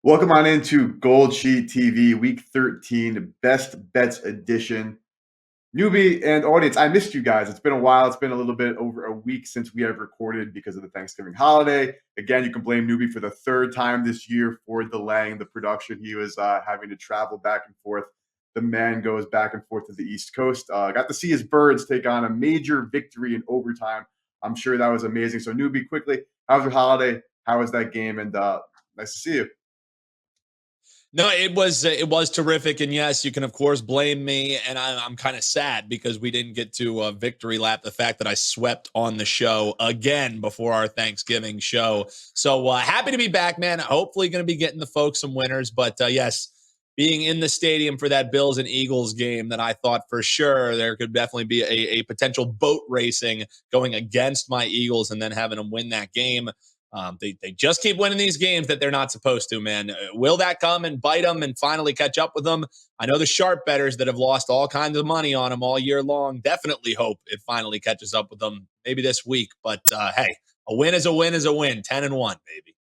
Welcome on into GoldSheet TV, Week 13, Best Bets Edition. Newbie and audience, I missed you guys. It's been a while. It's been a little bit over a week since we have recorded because of the Thanksgiving holiday. Again, you can blame Newbie for the third time this year for delaying the production. He was having to travel back and forth. The man goes back and forth to the East Coast. Got to see his Birds take on a major victory in overtime. I'm sure that was amazing. So, Newbie, quickly, how was your holiday? How was that game? And nice to see you. No, it was terrific, and yes, you can of course blame me, and I'm kind of sad because we didn't get to victory lap the fact that I swept on the show again before our Thanksgiving show. So happy to be back, man. Hopefully, going to be getting the folks some winners, but yes, being in the stadium for that Bills and Eagles game, that I thought for sure there could definitely be a potential boat racing going against my Eagles, and then having them win that game. They just keep winning these games that they're not supposed to, man. Will that come and bite them and finally catch up with them? I know the sharp bettors that have lost all kinds of money on them all year long definitely hope it finally catches up with them maybe this week. But hey, a win is a win is a win. 10-1, baby.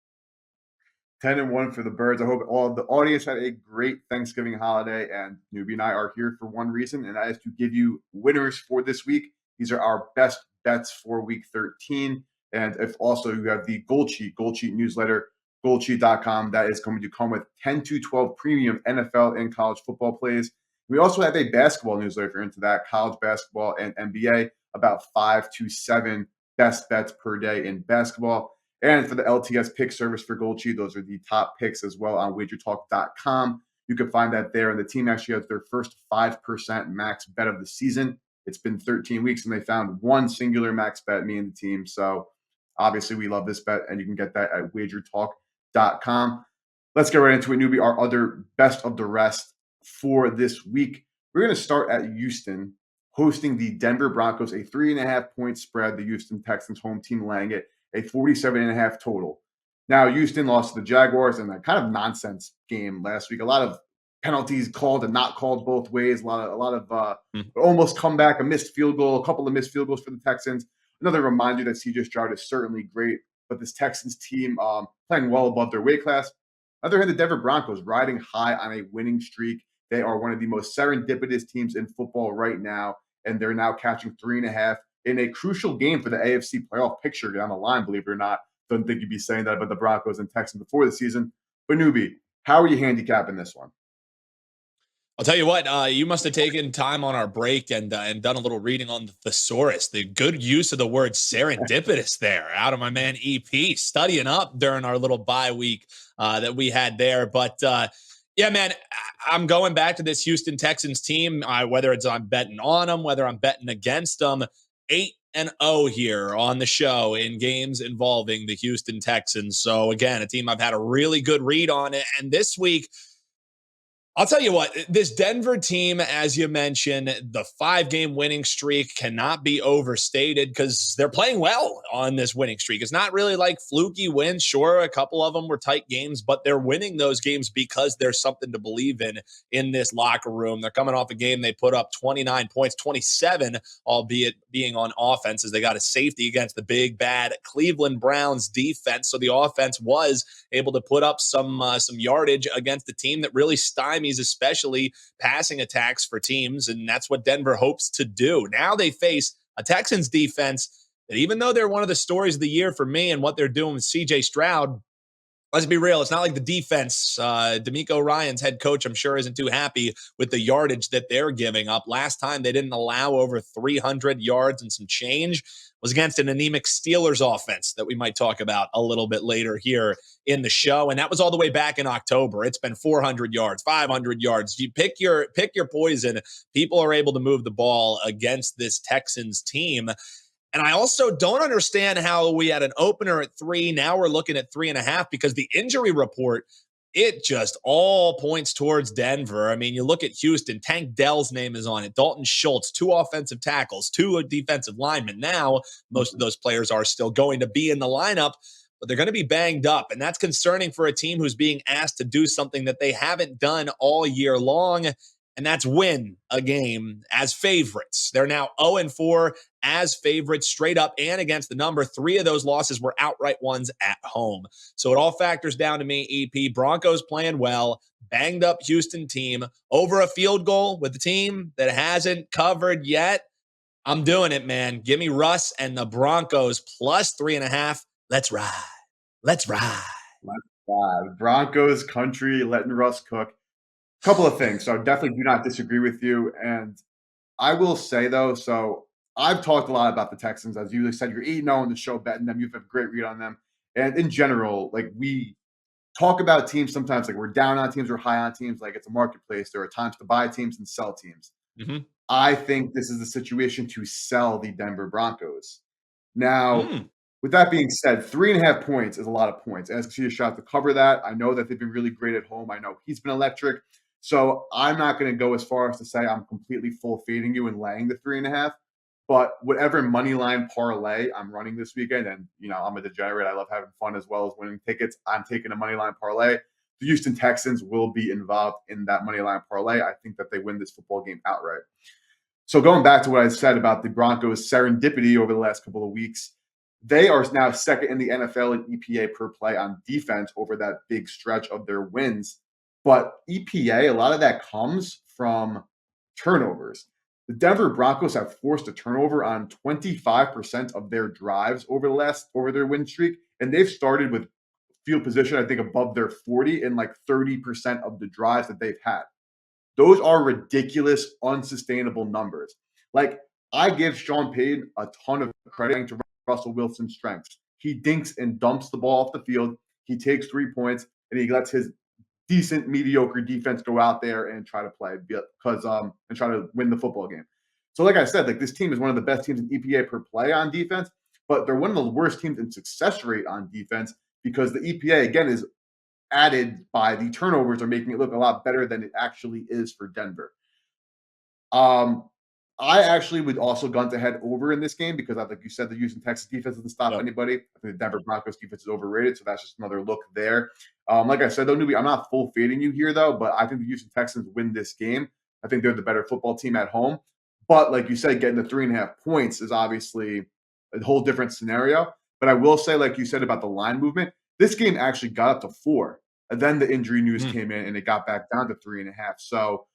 10-1 for the Birds. I hope all the audience had a great Thanksgiving holiday. And Newbie and I are here for one reason, and that is to give you winners for this week. These are our best bets for Week 13. And if also you have the GoldSheet newsletter, goldsheet.com, that is going to come with 10 to 12 premium NFL and college football plays. We also have a basketball newsletter if you're into that, college basketball and NBA, about 5 to 7 best bets per day in basketball. And for the LTS pick service for GoldSheet, those are the top picks as well on WagerTalk.com. You can find that there. And the team actually has their first 5% max bet of the season. It's been 13 weeks, and they found one singular max bet, me and the team. So obviously, we love this bet, and you can get that at WagerTalk.com. Let's get right into it, Newbie. Our other best of the rest for this week. We're going to start at Houston, hosting the Denver Broncos, a 3.5-point spread. The Houston Texans home team laying it, a 47.5 total. Now, Houston lost to the Jaguars in that kind of nonsense game last week. A lot of penalties called and not called both ways. A lot of almost comeback, a missed field goal, a couple of missed field goals for the Texans. Another reminder that CJ Stroud is certainly great, but this Texans team playing well above their weight class. On the other hand, the Denver Broncos riding high on a winning streak. They are one of the most serendipitous teams in football right now, and they're now catching 3.5 in a crucial game for the AFC playoff picture down the line, believe it or not. Don't think you'd be saying that about the Broncos and Texans before the season. But Newbie, how are you handicapping this one? I'll tell you what, you must have taken time on our break and done a little reading on the thesaurus. The good use of the word serendipitous there out of my man EP, studying up during our little bye week that we had there. But yeah, man, I'm going back to this Houston Texans team, whether it's I'm betting on them, whether I'm betting against them. 8-0 here on the show in games involving the Houston Texans. So again, a team I've had a really good read on it. And this week, I'll tell you what, this Denver team, as you mentioned, the 5-game winning streak cannot be overstated because they're playing well on this winning streak. It's not really like fluky wins. Sure, a couple of them were tight games, but they're winning those games because there's something to believe in this locker room. They're coming off a game they put up 29 points, 27, albeit being on offense, as they got a safety against the big, bad Cleveland Browns defense. So the offense was able to put up some yardage against the team that really stymied, especially passing attacks for teams, and that's what Denver hopes to do. Now they face a Texans defense that, even though they're one of the stories of the year for me and what they're doing with CJ Stroud, let's be real, it's not like the defense. D'Amico Ryan's head coach, I'm sure, isn't too happy with the yardage that they're giving up. Last time they didn't allow over 300 yards and some change was against an anemic Steelers offense that we might talk about a little bit later here in the show. And that was all the way back in October. It's been 400 yards, 500 yards. You pick your poison. People are able to move the ball against this Texans team. And I also don't understand how we had an opener at 3. Now we're looking at 3.5 because the injury report, it just all points towards Denver. I mean, you look at Houston, Tank Dell's name is on it. Dalton Schultz, 2 offensive tackles, 2 defensive linemen. Now, most of those players are still going to be in the lineup, but they're going to be banged up. And that's concerning for a team who's being asked to do something that they haven't done all year long. and that's win a game as favorites. They're now 0-4 as favorites straight up and against the number. 3 of those losses were outright ones at home. So it all factors down to me, EP. Broncos playing well, banged up Houston team over a field goal with a team that hasn't covered yet. I'm doing it, man. Give me Russ and the Broncos plus 3.5. Let's ride. Let's ride. Let's ride. Broncos country, letting Russ cook. Couple of things. So I definitely do not disagree with you. And I will say, though, so I've talked a lot about the Texans. As you said, you're 8-0 on the show betting them. You have a great read on them. And in general, like we talk about teams sometimes, like we're down on teams, we're high on teams. Like it's a marketplace. There are times to buy teams and sell teams. Mm-hmm. I think this is the situation to sell the Denver Broncos. Now, with that being said, 3.5 points is a lot of points. And it's a shot to cover that. I know that they've been really great at home. I know he's been electric. So I'm not going to go as far as to say I'm completely full fading you and laying the 3.5. But whatever money line parlay I'm running this weekend, and I'm a degenerate. I love having fun as well as winning tickets. I'm taking a money line parlay. The Houston Texans will be involved in that money line parlay. I think that they win this football game outright. So going back to what I said about the Broncos' serendipity over the last couple of weeks, they are now second in the NFL in EPA per play on defense over that big stretch of their wins. But EPA, a lot of that comes from turnovers. The Denver Broncos have forced a turnover on 25% of their drives over their win streak, and they've started with field position, I think, above their 40 in like 30% of the drives that they've had. Those are ridiculous, unsustainable numbers. Like, I give Sean Payton a ton of credit to Russell Wilson's strengths. He dinks and dumps the ball off the field. He takes 3 points, and he lets his decent, mediocre defense go out there and try to play and try to win the football game. So, like I said, like this team is one of the best teams in EPA per play on defense, but they're one of the worst teams in success rate on defense because the EPA again is added by the turnovers are making it look a lot better than it actually is for Denver. I actually would also gun to head over in this game because, like you said, the Houston Texans defense doesn't stop anybody. I think the Denver Broncos defense is overrated, so that's just another look there. Like I said, though, Newbie, I'm not full fading you here, though, but I think the Houston Texans win this game. I think they're the better football team at home. But like you said, getting the 3.5 points is obviously a whole different scenario. But I will say, like you said about the line movement, this game actually got up to 4. And then the injury news came in, and it got back down to 3.5. So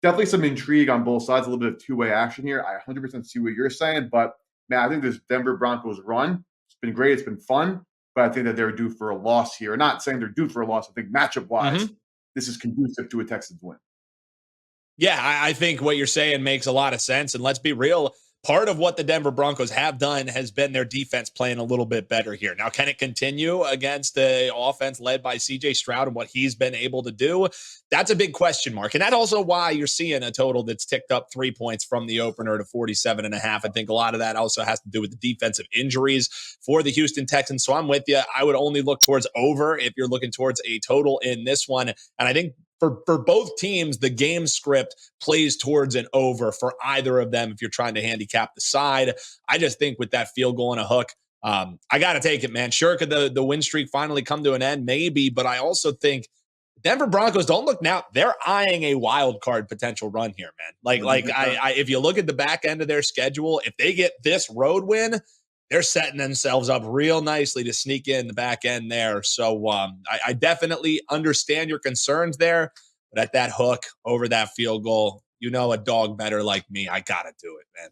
definitely some intrigue on both sides, a little bit of two-way action here. I 100% see what you're saying, but man, I think this Denver Broncos run, it's been great, it's been fun, but I think that they're due for a loss here. Not saying they're due for a loss. I think matchup-wise, this is conducive to a Texans win. Yeah, I think what you're saying makes a lot of sense. And let's be real, part of what the Denver Broncos have done has been their defense playing a little bit better here. Now, can it continue against the offense led by CJ Stroud and what he's been able to do? That's a big question mark. And that's also why you're seeing a total that's ticked up 3 points from the opener to 47.5. I think a lot of that also has to do with the defensive injuries for the Houston Texans. So I'm with you. I would only look towards over if you're looking towards a total in this one. And I think for both teams, the game script plays towards an over for either of them if you're trying to handicap the side. I just think with that field goal and a hook, I got to take it, man. Sure, could the win streak finally come to an end? Maybe, but I also think Denver Broncos, don't look now, they're eyeing a wild card potential run here, man. If you look at the back end of their schedule, if they get this road win, they're setting themselves up real nicely to sneak in the back end there. So I definitely understand your concerns there, but at that hook over that field goal, a dog better like me, I got to do it, man.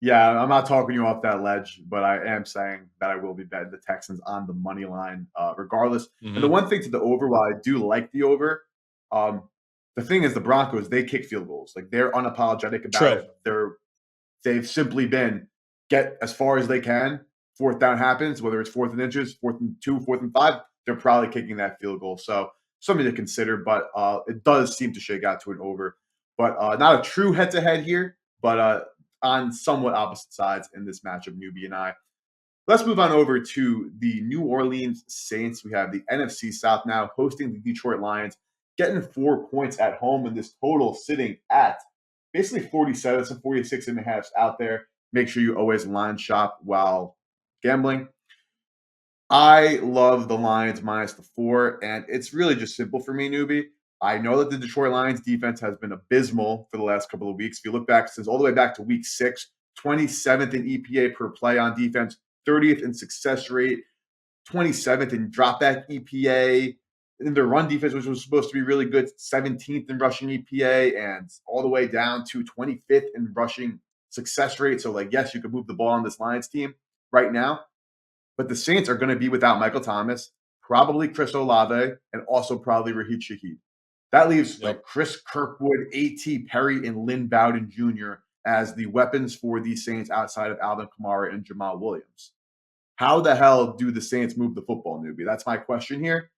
Yeah, I'm not talking you off that ledge, but I am saying that I will be betting the Texans on the money line regardless. And the one thing to the over, while I do like the over, the thing is the Broncos, they kick field goals. Like they're unapologetic about it. They've simply been get as far as they can. Fourth down happens, whether it's 4th and inches, 4th and 2, 4th and 5, they're probably kicking that field goal. So something to consider, but it does seem to shake out to an over. But not a true head-to-head here, but on somewhat opposite sides in this matchup, Newbie and I. Let's move on over to the New Orleans Saints. We have the NFC South now hosting the Detroit Lions, getting 4 points at home, and this total sitting at basically 47, so 46.5 out there. Make sure you always line shop while gambling. I love the Lions minus the 4, and it's really just simple for me, Newbie. I know that the Detroit Lions defense has been abysmal for the last couple of weeks. If you look back since all the way back to week 6, 27th in EPA per play on defense, 30th in success rate, 27th in dropback EPA. In their run defense, which was supposed to be really good, 17th in rushing EPA, and all the way down to 25th in rushing success rate. So, like, yes, you could move the ball on this Lions team right now, but the Saints are going to be without Michael Thomas, probably Chris Olave, and also probably Raheem Shaheed. That leaves like Chris Kirkwood, A.T. Perry, and Lynn Bowden Jr. as the weapons for the Saints outside of Alvin Kamara and Jamal Williams. How the hell do the Saints move the football, newbie? That's my question here.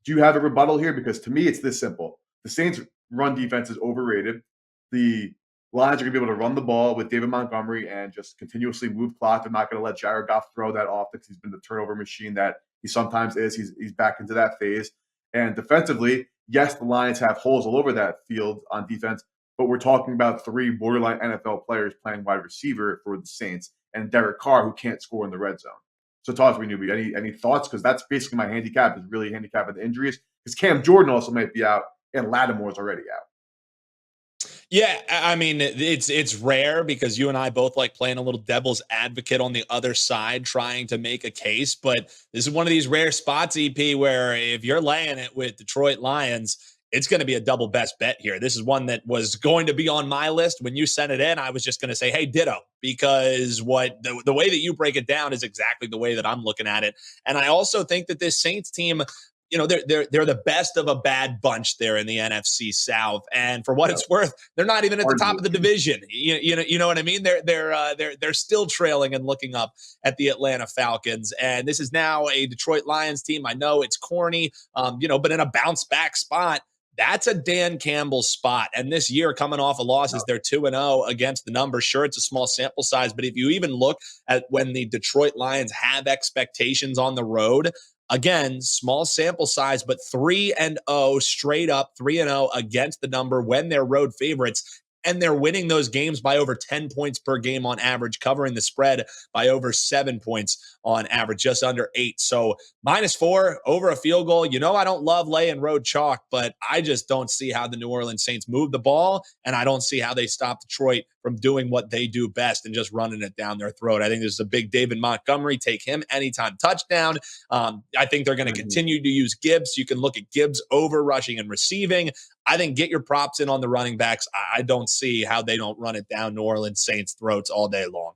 Do you have a rebuttal here? Because to me, it's this simple. The Saints' run defense is overrated. The Lions are going to be able to run the ball with David Montgomery and just continuously move clock. They're not going to let Jared Goff throw that off because he's been the turnover machine that he sometimes is. He's back into that phase. And defensively, yes, the Lions have holes all over that field on defense, but we're talking about 3 borderline NFL players playing wide receiver for the Saints and Derek Carr, who can't score in the red zone. So talk to me, newbie. Any thoughts? Because that's basically my handicap, is really handicapping the injuries. Because Cam Jordan also might be out, and Lattimore's already out. Yeah, I mean, it's rare because you and I both like playing a little devil's advocate on the other side, trying to make a case. But this is one of these rare spots, EP, where if you're laying it with Detroit Lions, it's going to be a double best bet here. This is one that was going to be on my list. When you sent it in, I was just going to say, hey, ditto, because the way that you break it down is exactly the way that I'm looking at it. And I also think that this Saints team, you know, they're the best of a bad bunch there in the NFC South, and for what it's worth, they're not even at the top of the division. You know what I mean? They're still trailing and looking up at the Atlanta Falcons, and this is now a Detroit Lions team. I know it's corny, but in a bounce back spot. That's a Dan Campbell spot. And this year, coming off of losses, they're 2-0 against the numbers. Sure, it's a small sample size, but if you even look at when the Detroit Lions have expectations on the road, again, small sample size, but 3-0 straight up, 3-0 against the number when they're road favorites. And they're winning those games by over 10 points per game on average, covering the spread by over 7 points on average, just under 8. So -4 over a field goal. You know, I don't love laying road chalk, but I just don't see how the New Orleans Saints move the ball. And I don't see how they stop Detroit from doing what they do best and just running it down their throat. I think this is a big David Montgomery. Take him anytime touchdown. I think they're going to continue to use Gibbs. You can look at Gibbs over rushing and receiving. I think get your props in on the running backs. I don't see how they don't run it down New Orleans Saints' throats all day long.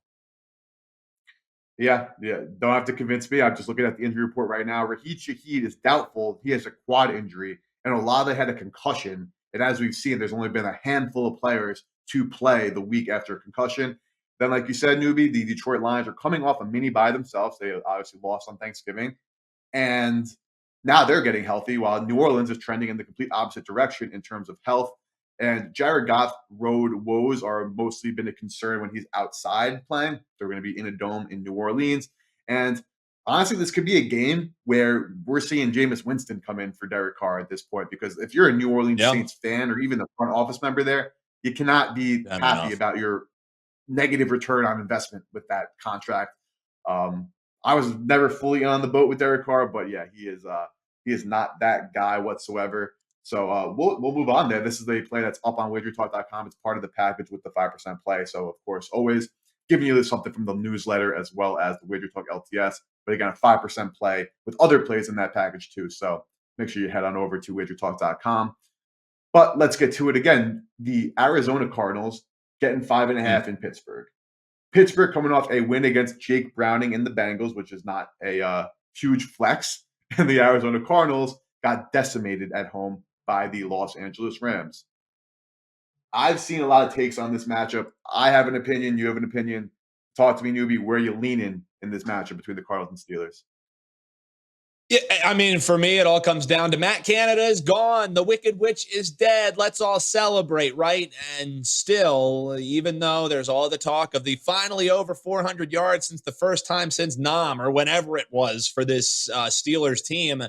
Yeah. Don't have to convince me. I'm just looking at the injury report right now. Raheem Shaheed is doubtful. He has a quad injury, and Olave had a concussion. And as we've seen, there's only been a handful of players to play the week after a concussion. Then, like you said, newbie, the Detroit Lions are coming off a mini bye themselves. They obviously lost on Thanksgiving. And now they're getting healthy while New Orleans is trending in the complete opposite direction in terms of health. And Jared Goff road woes are mostly been a concern when he's outside playing. They're going to be in a dome in New Orleans. And honestly, this could be a game where we're seeing Jameis Winston come in for Derek Carr at this point, because if you're a New Orleans Saints fan or even a front office member there, you cannot be happy about your negative return on investment with that contract. I was never fully on the boat with Derek Carr, but yeah, he is not that guy whatsoever. So we'll move on there. This is the play that's up on WagerTalk.com. It's part of the package with the 5% play. So of course, always giving you something from the newsletter as well as the WagerTalk LTS. But again, a 5% play with other plays in that package too. So make sure you head on over to WagerTalk.com. But let's get to it again. The Arizona Cardinals getting 5.5 in Pittsburgh. Pittsburgh coming off a win against Jake Browning and the Bengals, which is not a huge flex. And the Arizona Cardinals got decimated at home by the Los Angeles Rams. I've seen a lot of takes on this matchup. I have an opinion. You have an opinion. Talk to me, newbie. Where are you leaning in this matchup between the Cardinals and Steelers? Yeah, I mean, for me, it all comes down to Matt Canada is gone. The Wicked Witch is dead. Let's all celebrate, right? And still, even though there's all the talk of the finally over 400 yards since the first time since Nam or whenever it was for this Steelers team,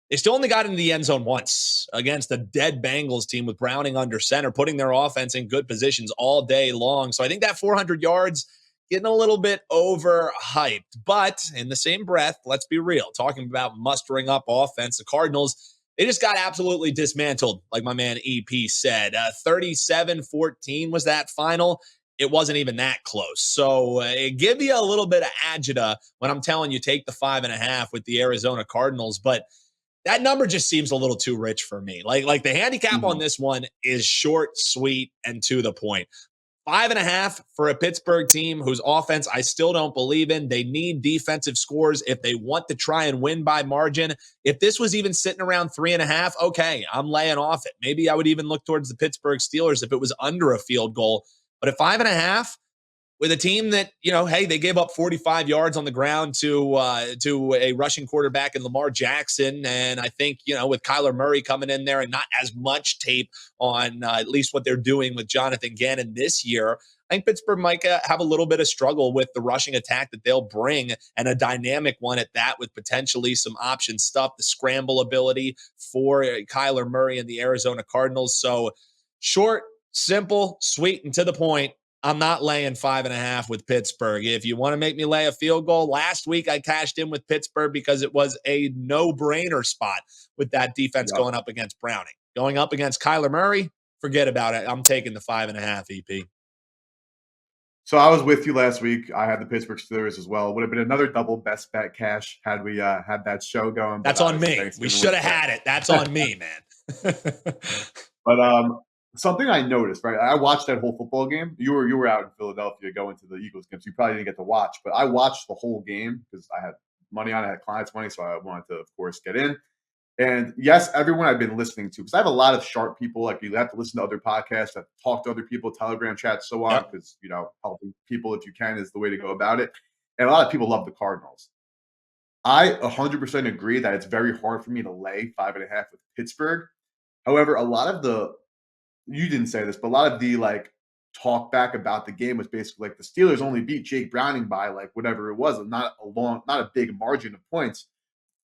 they still only got into the end zone once against a dead Bengals team with Browning under center, putting their offense in good positions all day long. So I think that 400 yards getting a little bit overhyped. But in the same breath, let's be real, talking about mustering up offense, the Cardinals, They just got absolutely dismantled, like my man EP said. 37-14 was that final. It wasn't even that close. So give you a little bit of agita when I'm telling you take the 5.5 with the Arizona Cardinals. But that number just seems a little too rich for me. Like the handicap on this one is short, sweet, and to the point. 5.5 for a Pittsburgh team whose offense I still don't believe in. They need defensive scores if they want to try and win by margin. If this was even sitting around 3.5, okay, I'm laying off it. Maybe I would even look towards the Pittsburgh Steelers if it was under a field goal. But at 5.5, with a team that, hey, they gave up 45 yards on the ground to a rushing quarterback in Lamar Jackson. And I think, with Kyler Murray coming in there and not as much tape on at least what they're doing with Jonathan Gannon this year, I think Pittsburgh might have a little bit of struggle with the rushing attack that they'll bring, and a dynamic one at that, with potentially some option stuff, the scramble ability for Kyler Murray and the Arizona Cardinals. So short, simple, sweet, and to the point. I'm not laying 5.5 with Pittsburgh. If you want to make me lay a field goal, last week I cashed in with Pittsburgh because it was a no-brainer spot with that defense going up against Browning. Going up against Kyler Murray, forget about it. I'm taking the 5.5, EP. So I was with you last week. I had the Pittsburgh Steelers as well. Would have been another double best bet cash had we had that show going. That's on me. We should have had it. That's on me, man. But something I noticed, right? I watched that whole football game. You were out in Philadelphia going to the Eagles game, so you probably didn't get to watch. But I watched the whole game because I had money on it, I had clients' money, so I wanted to, of course, get in. And yes, everyone I've been listening to, because I have a lot of sharp people. Like, you have to listen to other podcasts, have to talk to other people, Telegram chats, so on. Because helping people if you can is the way to go about it. And a lot of people love the Cardinals. I 100% agree that it's very hard for me to lay 5.5 with Pittsburgh. However, a lot of you didn't say this, but a lot of the talk back about the game was basically like the Steelers only beat Jake Browning by whatever it was, not a big margin of points.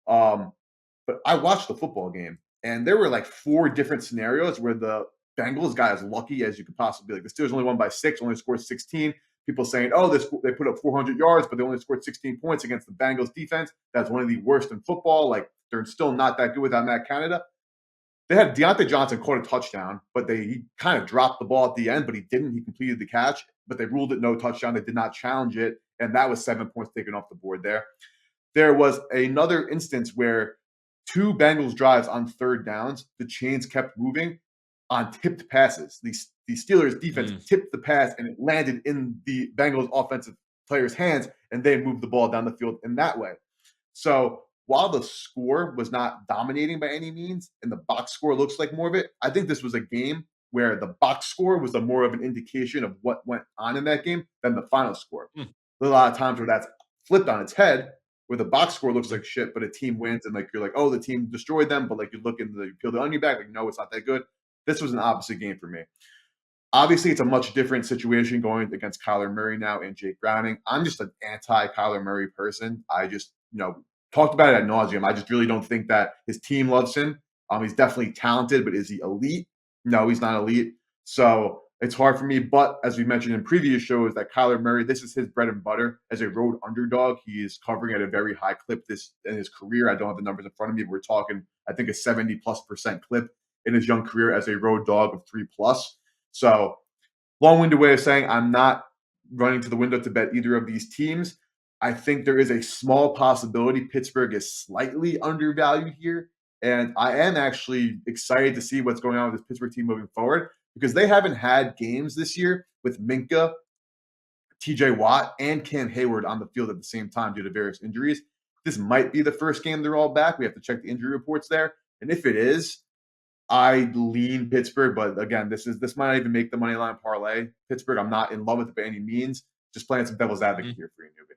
But I watched the football game, and there were 4 different scenarios where the Bengals got as lucky as you could possibly be. The Steelers only won by 6, only scored 16. People saying, oh, they put up 400 yards, but they only scored 16 points against the Bengals defense. That's one of the worst in football. They're still not that good without Matt Canada. They had Deontay Johnson caught a touchdown, but he kind of dropped the ball at the end, but he didn't. He completed the catch, but they ruled it no touchdown. They did not challenge it, and that was 7 points taken off the board there. There was another instance where 2 Bengals drives on third downs, the chains kept moving on tipped passes. The Steelers defense tipped the pass, and it landed in the Bengals offensive players' hands, and they moved the ball down the field in that way. So while the score was not dominating by any means, and the box score looks like more of it, I think this was a game where the box score was more of an indication of what went on in that game than the final score. There's a lot of times where that's flipped on its head, where the box score looks like shit, but a team wins, and you're like, oh, the team destroyed them, but you look you peel the onion back, no, it's not that good. This was an opposite game for me. Obviously, it's a much different situation going against Kyler Murray now and Jake Browning. I'm just an anti-Kyler Murray person. I just, talked about it ad nauseum. I just really don't think that his team loves him. He's definitely talented, but is he elite? No, he's not elite. So it's hard for me. But as we mentioned in previous shows, that Kyler Murray, this is his bread and butter as a road underdog. He is covering at a very high clip this in his career. I don't have the numbers in front of me, but we're talking, I think, a 70+% clip in his young career as a road dog of 3+. So long-winded way of saying I'm not running to the window to bet either of these teams. I think there is a small possibility Pittsburgh is slightly undervalued here. And I am actually excited to see what's going on with this Pittsburgh team moving forward, because they haven't had games this year with Minka, TJ Watt, and Cam Hayward on the field at the same time due to various injuries. This might be the first game they're all back. We have to check the injury reports there. And if it is, I lean Pittsburgh. But again, this might not even make the money line parlay. Pittsburgh, I'm not in love with it by any means. Just playing some devil's advocate here for you, newbie.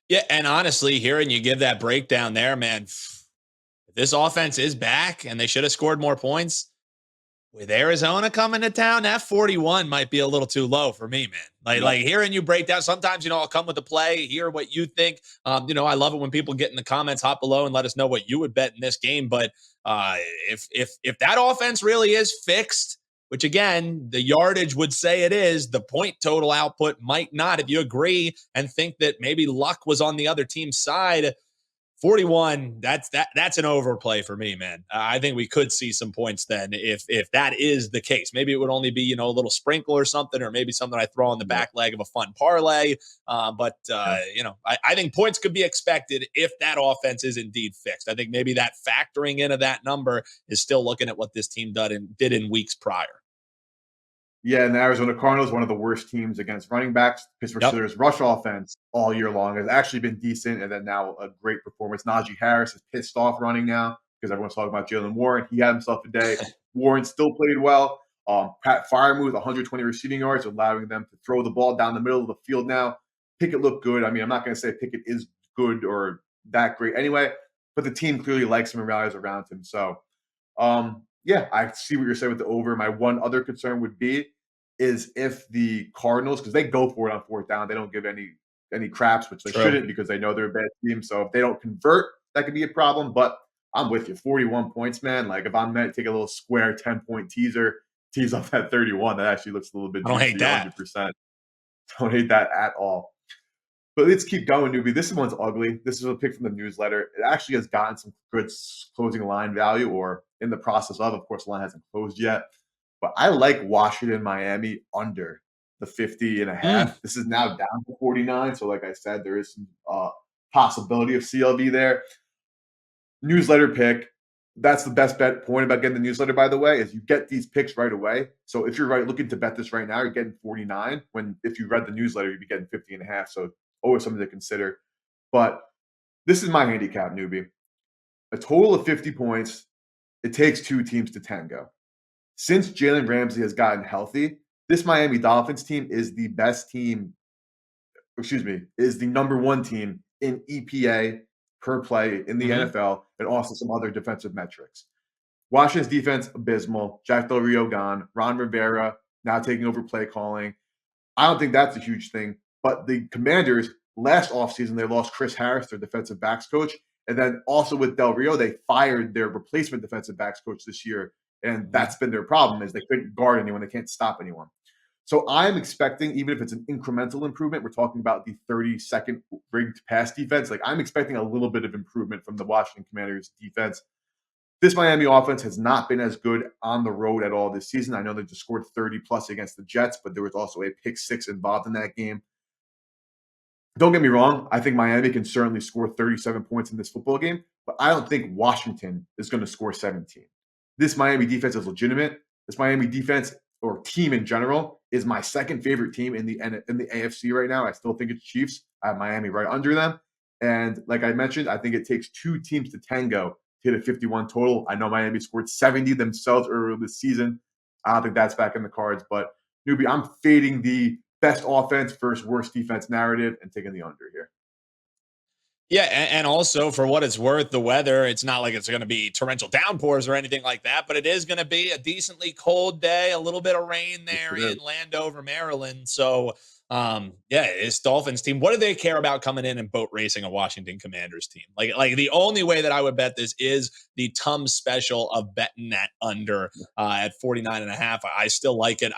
Yeah, and honestly, hearing you give that breakdown there, man, if this offense is back and they should have scored more points, with Arizona coming to town, that 41 might be a little too low for me, man. Like hearing you break down, sometimes, I'll come with the play, hear what you think. I love it when people get in the comments, hop below and let us know what you would bet in this game. But if that offense really is fixed, which again, the yardage would say it is, the point total output might not. If you agree and think that maybe luck was on the other team's side, 41, that's an overplay for me, man. I think we could see some points then if that is the case. Maybe it would only be, a little sprinkle or something, or maybe something I throw on the back leg of a fun parlay. I think points could be expected if that offense is indeed fixed. I think maybe that factoring into that number is still looking at what this team did in weeks prior. Yeah, and the Arizona Cardinals, one of the worst teams against running backs. Pittsburgh Steelers' rush offense all year long has actually been decent, and then now a great performance. Najee Harris is pissed off running now because everyone's talking about Jalen Warren. He had himself a day. Warren still played well. Pat Freiermuth, 120 receiving yards, allowing them to throw the ball down the middle of the field now. Pickett looked good. I mean, I'm not going to say Pickett is good or that great anyway, but the team clearly likes him and rallies around him. So, yeah, I see what you're saying with the over. My one other concern would be is if the Cardinals, because they go for it on fourth down, they don't give any craps, which they shouldn't because they know they're a bad team. So if they don't convert, that could be a problem. But I'm with you, 41 points, man. Like if I'm meant to take a little square 10-point tease off that 31, that actually looks a little bit I don't hate that. 100%. Don't hate that at all. But let's keep going, newbie. This one's ugly. This is a pick from the newsletter. It actually has gotten some good closing line value, or in the process of. Of course, the line hasn't closed yet. But I like Washington, Miami under the 50.5. This is now down to 49. So, like I said, there is some possibility of CLV there. Newsletter pick. That's the best bet point about getting the newsletter, by the way, is you get these picks right away. So if you're looking to bet this right now, you're getting 49. When if you read the newsletter, you'd be getting 50.5. So always something to consider. But this is my handicap, newbie. A total of 50 points. It takes two teams to tango. Since Jalen Ramsey has gotten healthy, this Miami Dolphins team is the best team, is the number one team in EPA per play in the NFL, and also some other defensive metrics. Washington's defense, abysmal. Jack Del Rio gone. Ron Rivera now taking over play calling. I don't think that's a huge thing. But the Commanders, last offseason, they lost Chris Harris, their defensive backs coach. And then also with Del Rio, they fired their replacement defensive backs coach this year. And that's been their problem, is they couldn't guard anyone. They can't stop anyone. So I'm expecting, even if it's an incremental improvement, we're talking about the 32nd rigged pass defense. Like I'm expecting a little bit of improvement from the Washington Commanders defense. This Miami offense has not been as good on the road at all this season. I know they just scored 30 plus against the Jets, but there was also a pick six involved in that game. Don't get me wrong. I think Miami can certainly score 37 points in this football game, but I don't think Washington is going to score 17. This Miami defense is legitimate. This Miami defense or team in general is my second favorite team in the AFC right now. I still think it's Chiefs. I have Miami right under them. And like I mentioned, I think it takes two teams to tango to hit a 51 total. I know Miami scored 70 themselves earlier this season. I don't think that's back in the cards. But, newbie, I'm fading the best offense versus worst defense narrative and taking the under here. Yeah, and also for what it's worth, the weather, it's not like it's going to be torrential downpours or anything like that, but it is going to be a decently cold day, a little bit of rain there in Landover, Maryland. So, it's Dolphins team. What do they care about coming in and boat racing a Washington Commanders team? Like the only way that I would bet this is the Tum special of betting that under at 49.5. I still like it.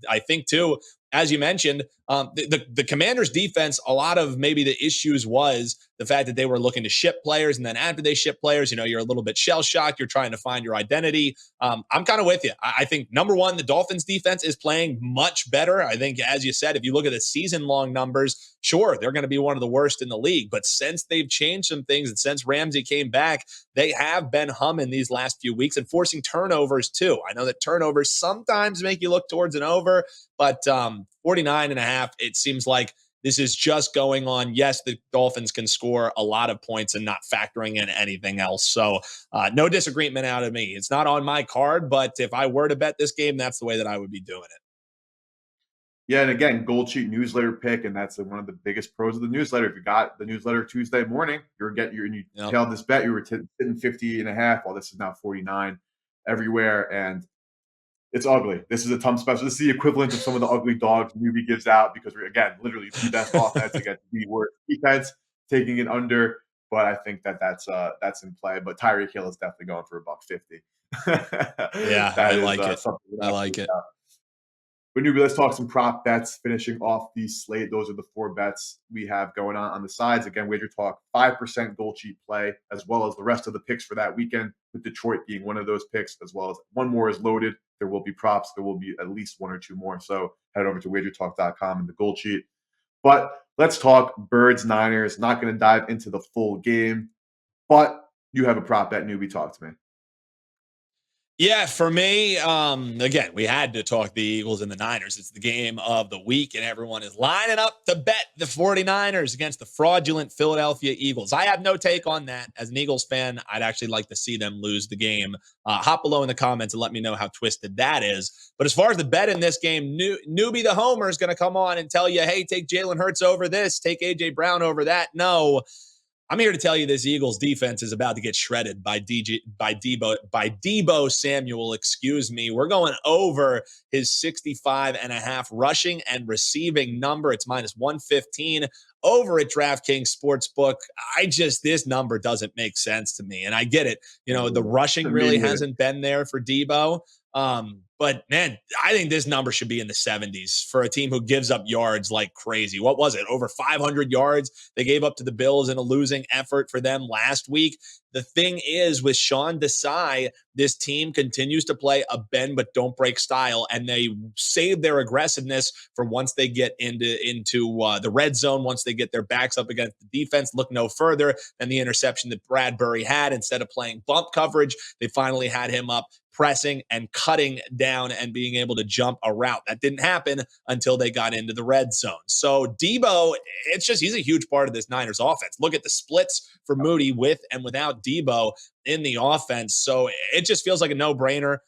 I think too, as you mentioned, the Commanders defense, a lot of maybe the issues was the fact that they were looking to ship players. And then after they ship players, you're a little bit shell shocked. You're trying to find your identity. I'm kind of with you. I think number one, the Dolphins defense is playing much better. I think, as you said, if you look at the season long numbers, sure, they're going to be one of the worst in the league. But since they've changed some things and since Ramsey came back, they have been humming these last few weeks and forcing turnovers too. I know that turnovers sometimes make you look towards an over, but 49.5, it seems like this is just going on. Yes, the Dolphins can score a lot of points and not factoring in anything else. So no disagreement out of me. It's not on my card, but if I were to bet this game, that's the way that I would be doing it. Yeah, and again, GoldSheet newsletter pick, and that's one of the biggest pros of the newsletter. If you got the newsletter Tuesday morning, you tailed this bet, you were hitting 50.5. Well, this is now 49 everywhere, and it's ugly. This is a Tum special. This is the equivalent of some of the ugly dogs newbie gives out because we're, again, literally the best offense against the worst defense, taking it under. But I think that's in play. But Tyreek Hill is definitely going for $150. Yeah, I like it. I like it. But newbie, let's talk some prop bets. Finishing off the slate, those are the 4 bets we have going on the sides. Again, WagerTalk 5% GoldSheet play, as well as the rest of the picks for that weekend, with Detroit being one of those picks, as well as one more is loaded. There will be props. There will be at least 1 or 2 more. So head over to WagerTalk.com and the GoldSheet. But let's talk Birds Niners. Not going to dive into the full game, but you have a prop bet, newbie. Talk to me. Yeah, for me, again, we had to talk the Eagles and the Niners. It's the game of the week, and everyone is lining up to bet the 49ers against the fraudulent Philadelphia Eagles. I have no take on that. As an Eagles fan, I'd actually like to see them lose the game. Hop below in the comments and let me know how twisted that is. But as far as the bet in this game, newbie the homer is going to come on and tell you, hey, take Jalen Hurts over this, take A.J. Brown over that. No. I'm here to tell you this Eagles defense is about to get shredded by Deebo Samuel, excuse me. We're going over his 65.5 rushing and receiving number. It's minus 115 over at DraftKings Sportsbook. This number doesn't make sense to me. And I get it. The rushing really hasn't been there for Deebo. But man, I think this number should be in the 70s for a team who gives up yards like crazy. What was it? Over 500 yards they gave up to the Bills in a losing effort for them last week. The thing is, with Sean Desai, this team continues to play a bend but don't break style, and they save their aggressiveness for once they get into the red zone, once they get their backs up against the defense. Look no further than the interception that Bradbury had. Instead of playing bump coverage, they finally had him up pressing and cutting down and being able to jump a route. That didn't happen until they got into the red zone. So Deebo, he's a huge part of this Niners offense. Look at the splits for Moody with and without Deebo in the offense. So it just feels like a no-brainer.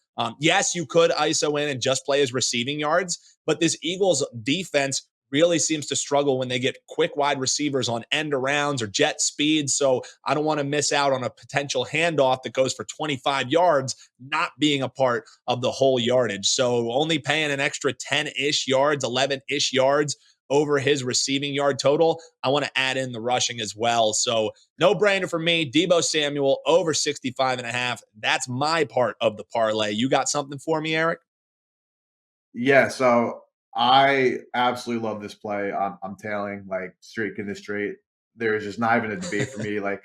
Yes, you could ISO in and just play his receiving yards, but this Eagles defense really seems to struggle when they get quick wide receivers on end arounds or jet speed. So I don't want to miss out on a potential handoff that goes for 25 yards, not being a part of the whole yardage. So only paying an extra 10-ish yards, 11-ish yards over his receiving yard total. I want to add in the rushing as well. So no brainer for me. Deebo Samuel over 65.5. That's my part of the parlay. You got something for me, Eric? Yeah, so I absolutely love this play. I'm tailing like straight in this straight. There's just not even a debate for me. Like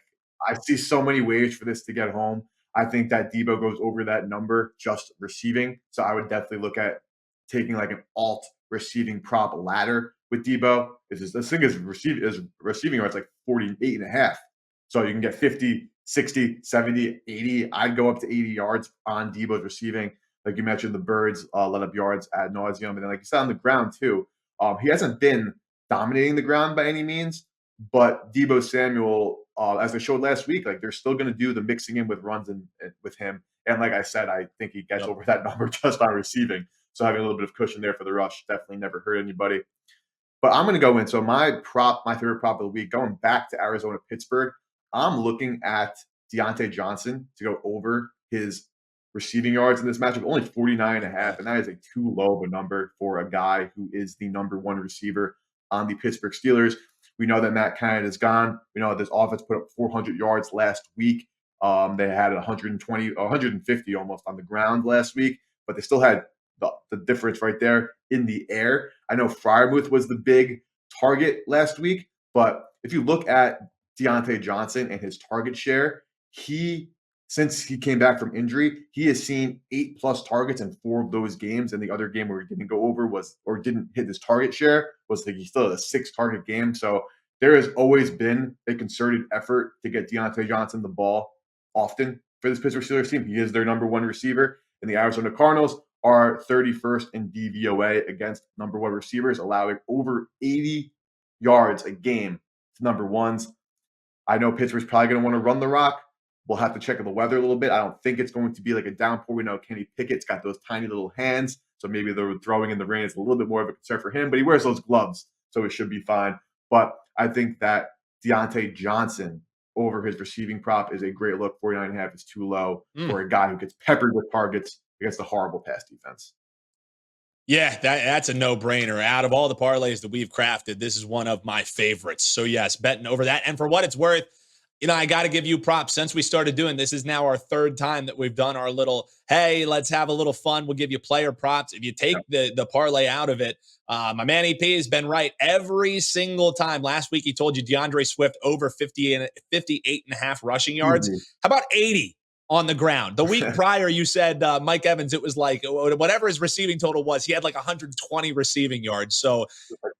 I see so many ways for this to get home. I think that Debo goes over that number just receiving. So I would definitely look at taking like an alt receiving prop ladder with Debo. This thing is receiving yards like 48.5. So you can get 50, 60, 70, 80. I'd go up to 80 yards on Debo's receiving. Like you mentioned, the Birds let up yards ad nauseum. And then, like you said, on the ground, too, he hasn't been dominating the ground by any means. But Deebo Samuel, as I showed last week, like they're still going to do the mixing in with runs and with him. And like I said, I think he gets over that number just on receiving. So having a little bit of cushion there for the rush definitely never hurt anybody. But I'm going to go in. So my favorite prop of the week, going back to Arizona, Pittsburgh, I'm looking at Deontay Johnson to go over his receiving yards in this matchup, only 49.5. And that is a too low of a number for a guy who is the number one receiver on the Pittsburgh Steelers. We know that Matt Canada is gone. We know that this offense put up 400 yards last week. They had 150 almost on the ground last week, but they still had the difference right there in the air. I know Freiermuth was the big target last week, but if you look at Deontay Johnson and his target share, since he came back from injury, he has seen 8+ targets in 4 of those games. And the other game where he didn't go over didn't hit his target share was he still had a 6-target game. So there has always been a concerted effort to get Deontay Johnson the ball often for this Pittsburgh Steelers team. He is their number one receiver. And the Arizona Cardinals are 31st in DVOA against number one receivers, allowing over 80 yards a game to number ones. I know Pittsburgh's probably going to want to run the rock. We'll have to check the weather a little bit. I don't think it's going to be like a downpour. We know Kenny Pickett's got those tiny little hands, so maybe the throwing in the rain is a little bit more of a concern for him, but he wears those gloves, so it should be fine. But I think that Deontay Johnson over his receiving prop is a great look. 49.5 is too low for a guy who gets peppered with targets against a horrible pass defense. Yeah, that's a no-brainer. Out of all the parlays that we've crafted, this is one of my favorites. So yes, betting over that. And for what it's worth, I got to give you props. Since we started doing this, is now our third time that we've done our little, hey, let's have a little fun. We'll give you player props. If you take the parlay out of it, my man EP has been right every single time. Last week, he told you DeAndre Swift over 58 and a half rushing yards. How about 80 on the ground? The week prior, you said Mike Evans, it was like whatever his receiving total was, he had like 120 receiving yards. So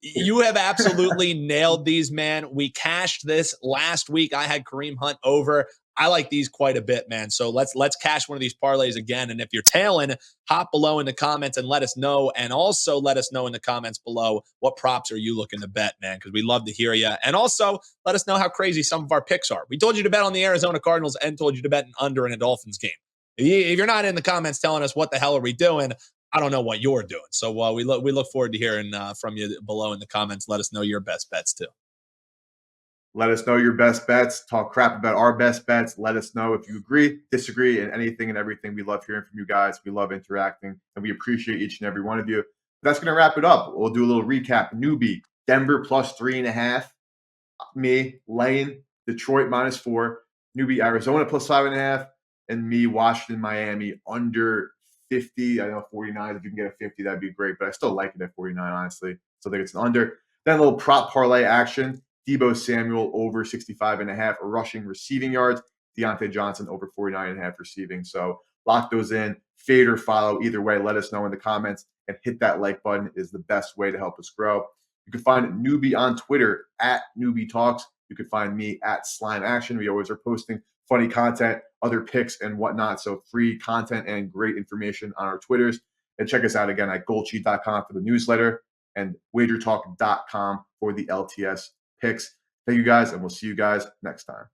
you have absolutely nailed these, man. We cashed this last week. I had Kareem Hunt over. I like these quite a bit, man. So let's cash one of these parlays again. And if you're tailing, hop below in the comments and let us know. And also let us know in the comments below what props are you looking to bet, man, because we love to hear you. And also let us know how crazy some of our picks are. We told you to bet on the Arizona Cardinals and told you to bet an under in a Dolphins game. If you're not in the comments telling us what the hell are we doing, I don't know what you're doing. So we look forward to hearing from you below in the comments. Let us know your best bets too. Let us know your best bets. Talk crap about our best bets. Let us know if you agree, disagree, and anything and everything. We love hearing from you guys. We love interacting, and we appreciate each and every one of you. That's going to wrap it up. We'll do a little recap. Newbie, Denver plus 3.5. Me, laying Detroit -4. Newbie, Arizona plus 5.5. And me, Washington, Miami under 50. I know 49. If you can get a 50, that'd be great. But I still like it at 49, honestly. So I think it's an under. Then a little prop parlay action. Debo Samuel over 65.5 rushing receiving yards. Deontay Johnson over 49.5 receiving. So lock those in. Fade or follow. Either way, let us know in the comments. And hit that like button. It is the best way to help us grow. You can find Newbie on Twitter at Newbie Talks. You can find me at Slime Action. We always are posting funny content, other picks, and whatnot. So free content and great information on our Twitters. And check us out again at GoldSheet.com for the newsletter and WagerTalk.com for the LTS picks. Thank you guys, and we'll see you guys next time.